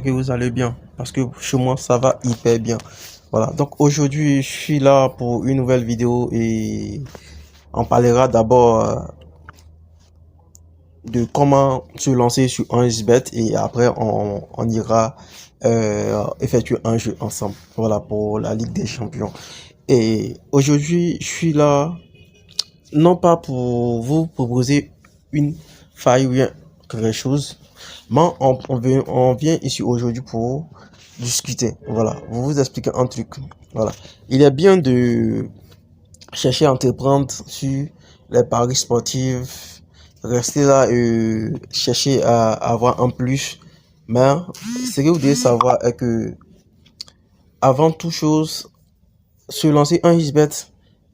Que vous allez bien parce que chez moi ça va hyper bien. Voilà, donc aujourd'hui je suis là pour une nouvelle vidéo et on parlera d'abord de comment se lancer sur un XBet et après on ira effectuer un jeu ensemble. Voilà pour la Ligue des Champions. Et aujourd'hui je suis là non pas pour vous proposer une faille ou bien quelque chose, mais on vient ici aujourd'hui pour discuter. Voilà, vous expliquer un truc. Voilà, il est bien de chercher à entreprendre sur les paris sportifs, rester là et chercher à avoir un plus. Mais ce que vous devez savoir est que avant toute chose, se lancer un XBet,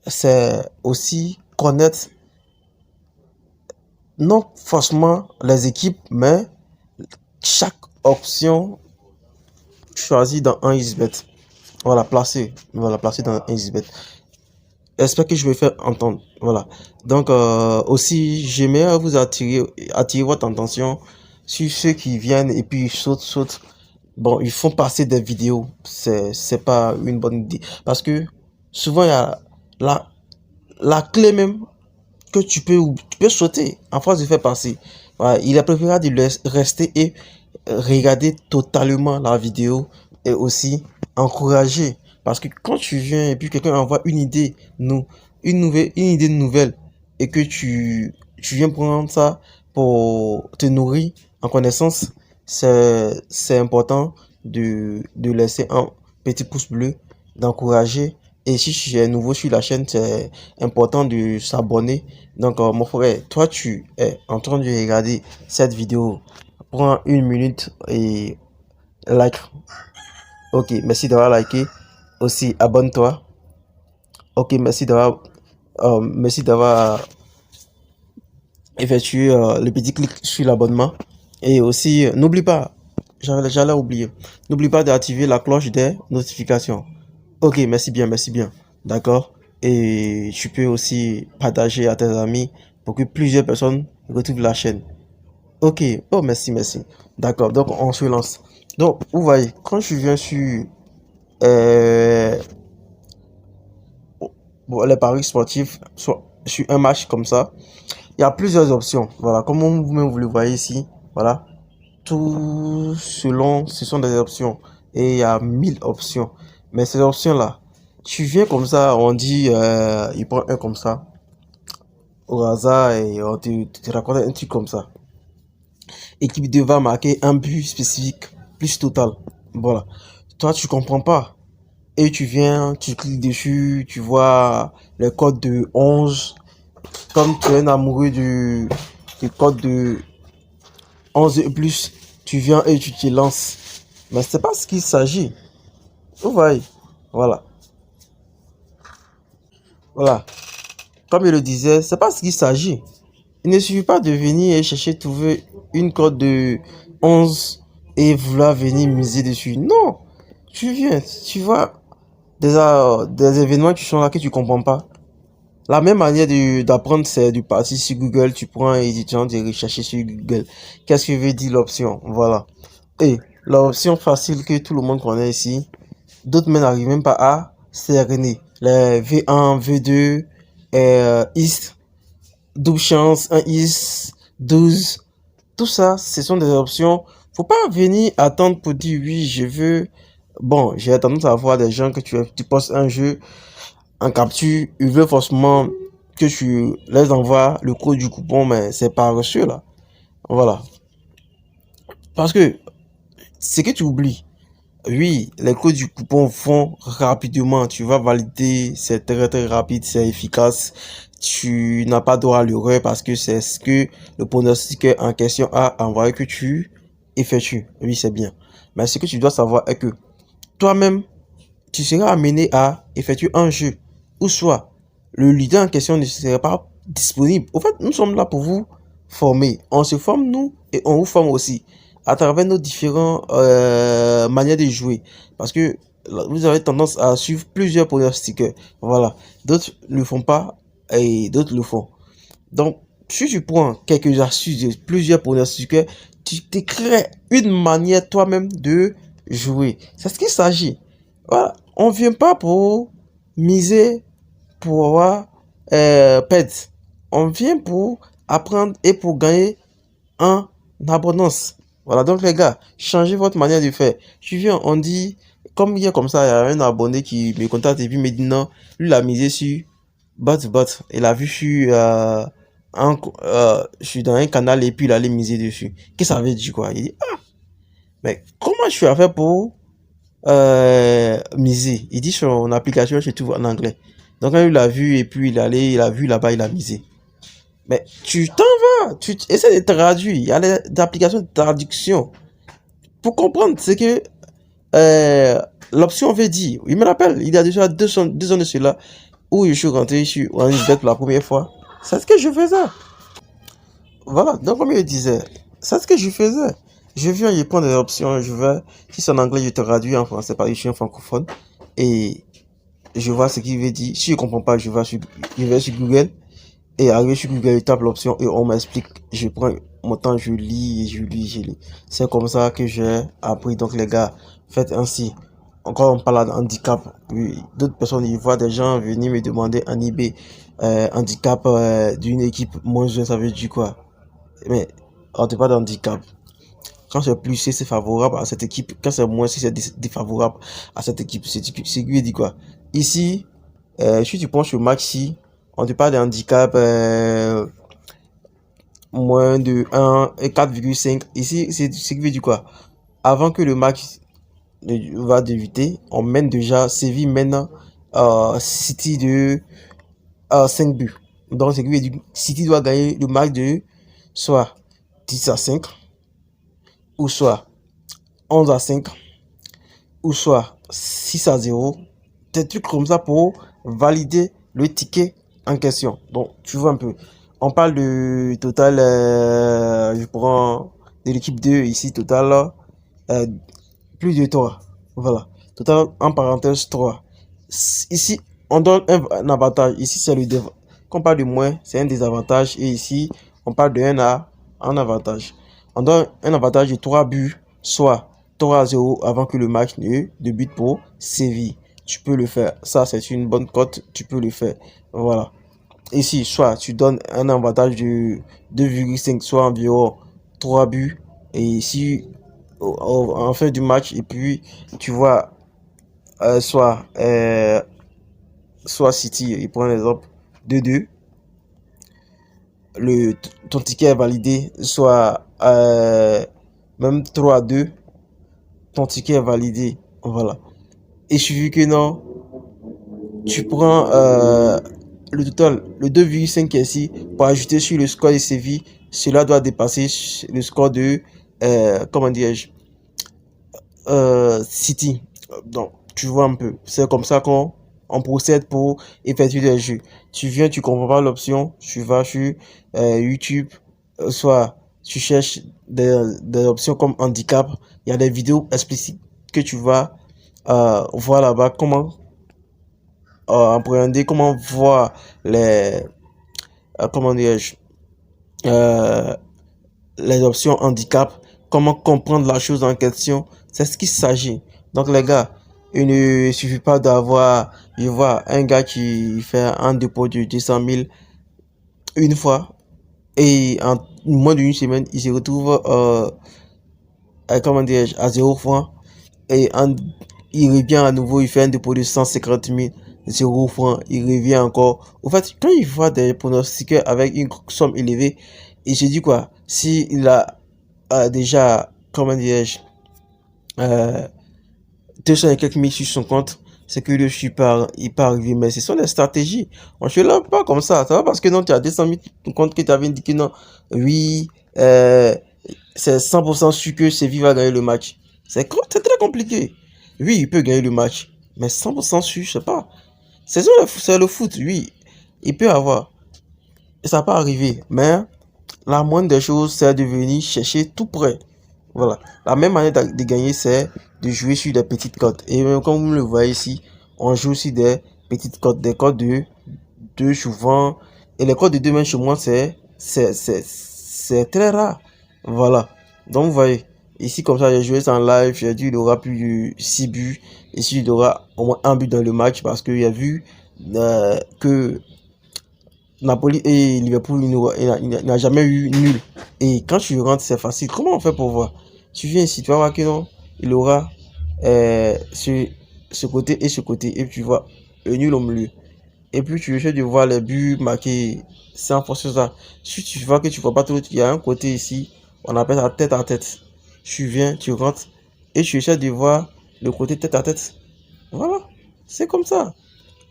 c'est aussi connaître non forcément les équipes, mais chaque option choisie dans un XBet. Voilà, placé dans un XBet. J'espère que je vais faire entendre. Voilà. Donc, aussi, j'aimerais vous attirer votre attention sur ceux qui viennent et puis sautent. Bon, ils font passer des vidéos. C'est pas une bonne idée. Parce que souvent, il y a la, la clé même que tu peux sauter en face de faire passer. Voilà, il est préférable de rester et regarder totalement la vidéo et aussi encourager. Parce que quand tu viens et puis quelqu'un envoie une idée, une idée nouvelle et que tu viens prendre ça pour te nourrir en connaissance, c'est important de laisser un petit pouce bleu, d'encourager. Et si tu es nouveau sur la chaîne, c'est important de s'abonner. Donc, mon frère, toi, tu es en train de regarder cette vidéo. Prends une minute et like. Ok, merci d'avoir liké. Aussi, abonne-toi. Ok, merci d'avoir effectué le petit clic sur l'abonnement. Et aussi, n'oublie pas, j'allais oublier. N'oublie pas d'activer la cloche des notifications. Ok, merci bien, merci bien. D'accord. Et tu peux aussi partager à tes amis pour que plusieurs personnes retrouvent la chaîne. Ok, oh merci. D'accord, donc on se lance. Donc, vous voyez, quand je viens sur euh, bon, les paris sportifs, soit sur un match comme ça, il y a plusieurs options. Voilà, comme vous-même vous le voyez ici, voilà, tout selon, ce sont des options. Et il y a 1000 options. Mais ces options-là, tu viens comme ça, on dit, il prend un comme ça, au hasard, et on te raconte un truc comme ça. Équipe devra marquer un but spécifique, plus total. Voilà. Toi, tu comprends pas. Et tu viens, tu cliques dessus, tu vois le code de 11. Comme tu es un amoureux du code de 11 et plus, tu viens et tu te lances. Mais c'est pas ce qu'il s'agit. Vous voyez. Voilà. Voilà. Comme je le disais, c'est pas ce qu'il s'agit. Il ne suffit pas de venir et chercher trouver une cote de 11 et vouloir venir miser dessus. Non. Tu viens, tu vois des événements qui sont là que tu comprends pas. La même manière d'apprendre, c'est de partir sur Google. Tu prends un étudiant de rechercher sur Google. Qu'est-ce que veut dire l'option? Voilà. Et l'option facile que tout le monde connaît ici, d'autres même n'arrivent même pas à cerner. Les V1, V2, East, double chance, un Is, 12. Tout ça, ce sont des options. Faut pas venir attendre pour dire oui, je veux. Bon, j'ai tendance à voir des gens que tu postes un jeu en capture, ils veulent forcément que tu les envoies le code du coupon, mais c'est pas reçu là. Voilà. Parce que c'est que tu oublies. Oui, les codes du coupon vont rapidement. Tu vas valider, c'est très rapide, c'est efficace. Tu n'as pas droit à l'erreur parce que c'est ce que le pronostiqueur en question a envoyé que tu effectues. Oui, c'est bien. Mais ce que tu dois savoir est que toi-même, tu seras amené à effectuer un jeu. Ou soit, le leader en question ne sera pas disponible. Au fait, nous sommes là pour vous former. On se forme, nous, et on vous forme aussi. À travers nos différentes manières de jouer. Parce que vous avez tendance à suivre plusieurs pronostiqueurs. Voilà. D'autres ne le font pas et d'autres le font. Donc, si tu prends quelques astuces de plusieurs pronostiqueurs, tu te crées une manière toi-même de jouer. C'est ce qu'il s'agit. Voilà. On vient pas pour miser, pour avoir perdre. On vient pour apprendre et pour gagner en abondance. Voilà, donc les gars, changez votre manière de faire. Tu viens, on dit, comme hier, comme ça, il y a un abonné qui me contacte et puis me dit non, lui, il a misé sur bot. Il a vu je suis dans un canal et puis il allait miser dessus. Qu'est-ce que ça veut dire quoi? Il dit, ah, mais comment je suis à faire pour miser? Il dit sur mon application, je trouve en anglais. Donc quand il l'a vu et puis il a vu là-bas, il a misé. Mais tu t'en vas, tu essaies de traduire. Il y a des applications de traduction. Pour comprendre ce que l'option veut dire. Il me rappelle, il y a déjà 2 ans de cela, où je suis rentré sur OneXBet pour la première fois. C'est ce que je faisais. Voilà, donc comme il disait, c'est ce que je faisais. Je viens, je prends des options, je vais, si c'est en anglais, je traduis en français, parce que je suis un francophone. Et je vois ce qu'il veut dire. Si je comprends pas, je vais sur Google. Et arrivé sur Google, je tape l'option et on m'explique. Je prends mon temps, je lis, je lis. C'est comme ça que j'ai appris. Donc les gars, faites ainsi. Encore on parle de handicap. Oui, d'autres personnes, ils voient des gens venir me demander un IB handicap d'une équipe moins jeune, ça veut dire quoi? Mais on te parle d'handicap. Quand c'est plus, c'est favorable à cette équipe. Quand c'est moins, c'est défavorable à cette équipe. C'est qui dit quoi? Ici, si tu prends sur Maxi, on te parle de handicap moins de 1 et 4,5. Ici, c'est ce qui veut dire quoi? Avant que le match va débuter, on mène déjà, Séville mène City de 5 buts. Donc, ce qui veut dire City doit gagner le match de soit 10-5, ou soit 11-5, ou soit 6-0. Des trucs comme ça pour valider le ticket en question. Donc, tu vois un peu. On parle de total, je prends de l'équipe 2 ici, total, plus de 3. Voilà. Total, en parenthèse, 3. Ici, on donne un avantage. Ici, c'est le quand on parle de moins, c'est un désavantage. Et ici, on parle de 1 à un avantage. On donne un avantage de 3 buts, soit 3-0 avant que le match ne débute pour Séville. Tu peux le faire. Ça, c'est une bonne cote. Tu peux le faire. Voilà. Ici, soit tu donnes un avantage de 2,5, soit environ 3 buts. Et ici, en fin du match, et puis tu vois, soit City, il prend l'exemple 2-2. Ton ticket est validé, soit même 3-2. Ton ticket est validé. Voilà. Et suffit que non, tu prends le total, le 2,5 ici, pour ajouter sur le score de Séville, cela doit dépasser le score de, comment dirais-je, City. Donc, tu vois un peu. C'est comme ça qu'on procède pour effectuer les jeux. Tu viens, tu comprends pas l'option, tu vas sur YouTube, soit tu cherches des options comme handicap. Il y a des vidéos explicites que tu vas voir là-bas comment appréhender, comment voir les, comment dirais-je, euh, les options handicap, comment comprendre la chose en question. C'est ce qu'il s'agit. Donc les gars, il ne suffit pas d'avoir, je vois un gars qui fait un dépôt de 200 000 une fois et en moins d'une semaine, il se retrouve comment dirais-je, à 0 francs et il revient à nouveau, il fait un dépôt de 150 000, 0 francs, il revient encore. Au fait, quand il voit des pronostiqueurs avec une somme élevée, il se dit quoi? Si il a déjà, comment dirais-je, euh, 200 et quelques mille sur son compte, c'est que le super, il peut arriver. Mais ce sont des stratégies. On ne lave pas comme ça. Ça va parce que non, tu as 200 000 ton compte que tu avais indiqué non. Oui, c'est 100% sûr que Séville va gagner le match. C'est très compliqué. Oui, il peut gagner le match. Mais 100% sûr, je sais pas. C'est le foot, oui. Il peut avoir. Et ça peut arriver. Mais la moindre des choses, c'est de venir chercher tout près. Voilà. La même manière de gagner, c'est de jouer sur des petites cotes. Et même comme vous le voyez ici, on joue aussi des petites cotes, des cotes de 2 souvent. Et les cotes de 2 même chez moi, c'est très rare. Voilà. Donc, vous voyez, ici, comme ça, j'ai joué ça en live. J'ai dit il aura plus de 6 buts. Ici, il aura au moins un but dans le match parce qu'il a vu que Napoli et Liverpool, il n'a jamais eu nul. Et quand tu rentres, c'est facile. Comment on fait pour voir? Tu viens ici, tu vas voir que non, il aura ce côté et ce côté. Et tu vois le nul au milieu. Et puis tu essaies de voir les buts marqués. C'est en force ça. Si tu vois que tu vois pas tout, il y a un côté ici, on appelle ça tête à tête. Tu viens, tu rentres et tu essaies de voir le côté tête à tête. Voilà, c'est comme ça.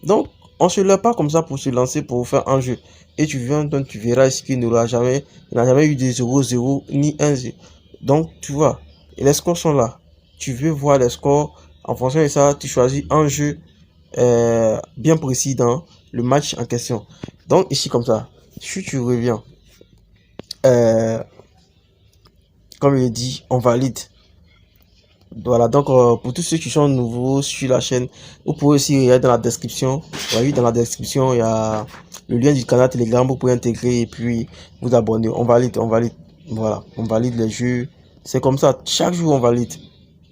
Donc, on se lève pas comme ça pour se lancer, pour faire un jeu. Et tu viens, donc tu verras ce qu'il n'aura jamais, il n'a jamais eu des 0-0 ni 1-0. Donc, tu vois, et les scores sont là. Tu veux voir les scores. En fonction de ça, tu choisis un jeu bien précis dans le match en question. Donc, ici, comme ça, si tu reviens, euh, comme il dit, on valide. Voilà, donc pour tous ceux qui sont nouveaux sur la chaîne, vous pouvez aussi regarder dans la description. Vous voyez, dans la description, il y a le lien du canal Telegram, vous pouvez intégrer et puis vous abonner. On valide, on valide. Voilà, on valide les jeux. C'est comme ça, chaque jour on valide.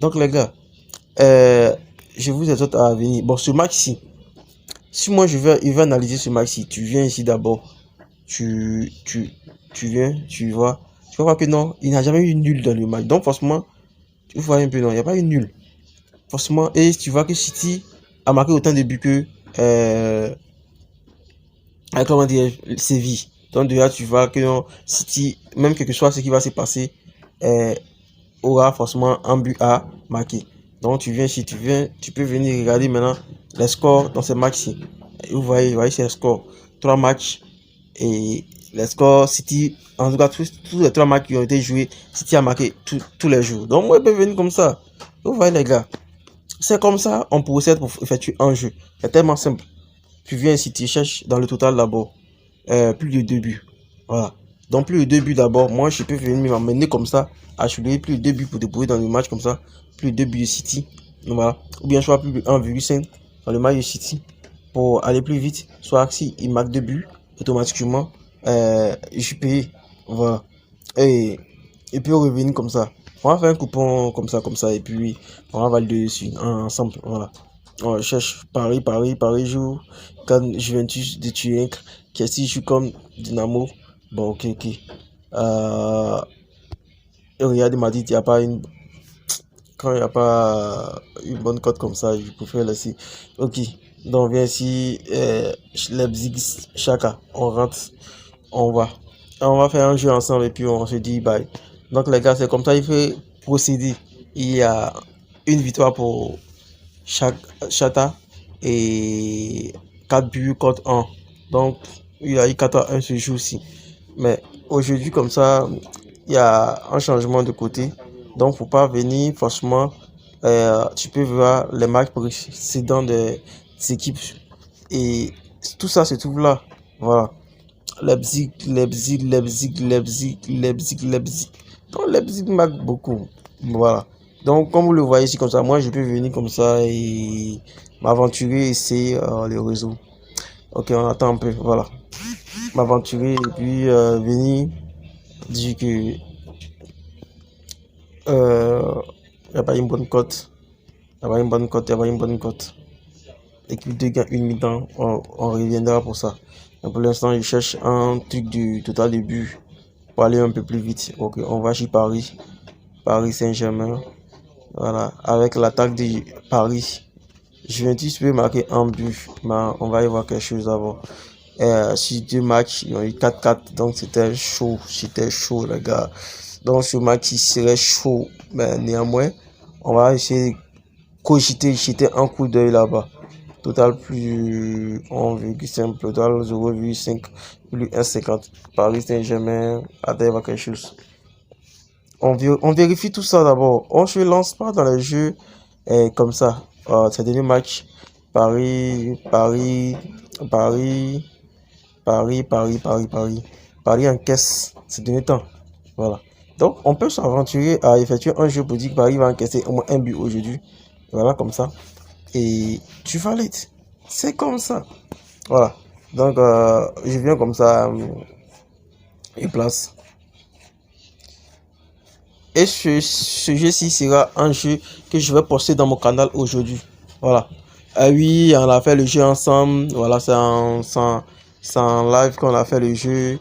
Donc les gars, je vous exhorte à venir. Bon, ce match-ci, si moi je vais analyser ce match-ci, tu viens ici d'abord. Tu viens, tu vois. Tu vas voir que non, il n'a jamais eu nul dans le match. Donc forcément, tu vois un peu, non, il n'y a pas eu nul. Forcément, et tu vois que City a marqué autant de buts que comment dire, Séville. Donc déjà, tu vois que non, City, même quelque chose ce qui va se passer, aura forcément un but à marquer. Donc tu viens, si tu viens, tu peux venir regarder maintenant les scores dans ces matchs-ci. Vous voyez ces scores. 3 matchs et les scores City, en tout cas tous les 3 matchs qui ont été joués, City a marqué tous les jours. Donc moi, je peux venir comme ça. Vous voyez les gars. C'est comme ça, on procède pour effectuer un jeu. C'est tellement simple. Tu viens ici, tu cherches dans le total d'abord plus de 2 buts. Voilà. Donc plus de 2 buts d'abord. Moi, je peux venir m'amener comme ça à soulever plus de 2 buts pour débrouiller dans le match comme ça. Plus de 2 buts de City. Donc, voilà. Ou bien soit plus de 1,5 dans le match de City pour aller plus vite. Soit si il marque 2 buts, automatiquement, je suis payé. Voilà. Et puis on revenir comme ça. On va faire un coupon comme ça, et puis on va valider dessus ensemble. Voilà. On cherche Paris, Paris, Paris joue. Quand Juventus de Turin, Chelsea joue comme Dynamo. Bon, ok, ok. Et regardez, m'a dit, il n'y a pas une. Quand il n'y a pas une bonne cote comme ça, je préfère laisser. Ok. Donc, on vient ici, Leipzig, Chaka. On rentre, on va. On va faire un jeu ensemble et puis on se dit bye. Donc les gars, c'est comme ça il faut procéder. Il y a une victoire pour chaque Chata et 4 buts contre 1. Donc il y a eu 4-1 ce jour-ci. Mais aujourd'hui comme ça, il y a un changement de côté. Donc faut pas venir forcément. Tu peux voir les matchs précédents des équipes et tout ça se trouve là. Voilà. Leipzig, Leipzig, Leipzig, Leipzig, Leipzig, Leipzig. Donc Leipzig marque beaucoup. Voilà. Donc comme vous le voyez ici comme ça, moi je peux venir comme ça et m'aventurer, essayer les réseaux. Ok, on attend un peu, voilà. M'aventurer et puis venir dire que il n'y a pas une bonne cote. Il n'y a pas une bonne cote, il n'y a pas une bonne cote. Équipe de gain une mi-temps, on reviendra pour ça. Mais pour l'instant, je cherche un truc du total de but pour aller un peu plus vite. Ok, on va chez Paris, Paris Saint-Germain. Voilà, avec l'attaque de Paris, Juventus peut marquer un but, mais on va y voir quelque chose d'abord. Sur 2 matchs, ils ont eu 4-4, donc c'était chaud les gars. Donc ce match il serait chaud, mais néanmoins, on va essayer de cogiter, jeter un coup d'œil là-bas. Total plus 1,5, total 0,5, plus 1,50. Paris Saint-Germain, attends, quelque chose. On vérifie tout ça d'abord. On ne se lance pas dans les jeux comme ça. Ces derniers matchs, Paris, Paris, Paris, Paris, Paris, Paris, Paris. Paris encaisse ces derniers temps. Voilà. Donc, on peut s'aventurer à effectuer un jeu pour dire que Paris va encaisser au moins un but aujourd'hui. Voilà, comme ça. Et tu valides. C'est comme ça. Voilà. Donc, je viens comme ça et place. Et ce jeu-ci sera un jeu que je vais poster dans mon canal aujourd'hui. Voilà. Ah oui, on a fait le jeu ensemble. Voilà, c'est en live qu'on a fait le jeu.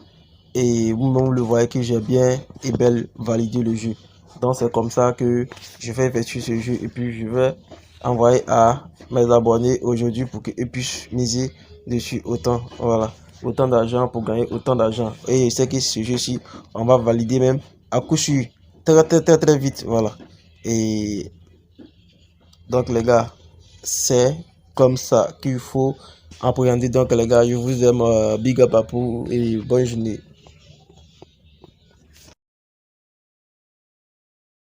Et vous-même le voyez que j'ai bien et belle validé le jeu. Donc c'est comme ça que je vais effectuer ce jeu et puis je vais envoyer à mes abonnés aujourd'hui pour qu'ils puissent miser dessus autant. Voilà. Autant d'argent pour gagner autant d'argent. Et je sais que ce jeu-ci, on va valider même à coup sûr. Très vite. Voilà. Et donc les gars, c'est comme ça qu'il faut appréhender. Donc les gars, je vous aime. Big up à vous et bonne journée.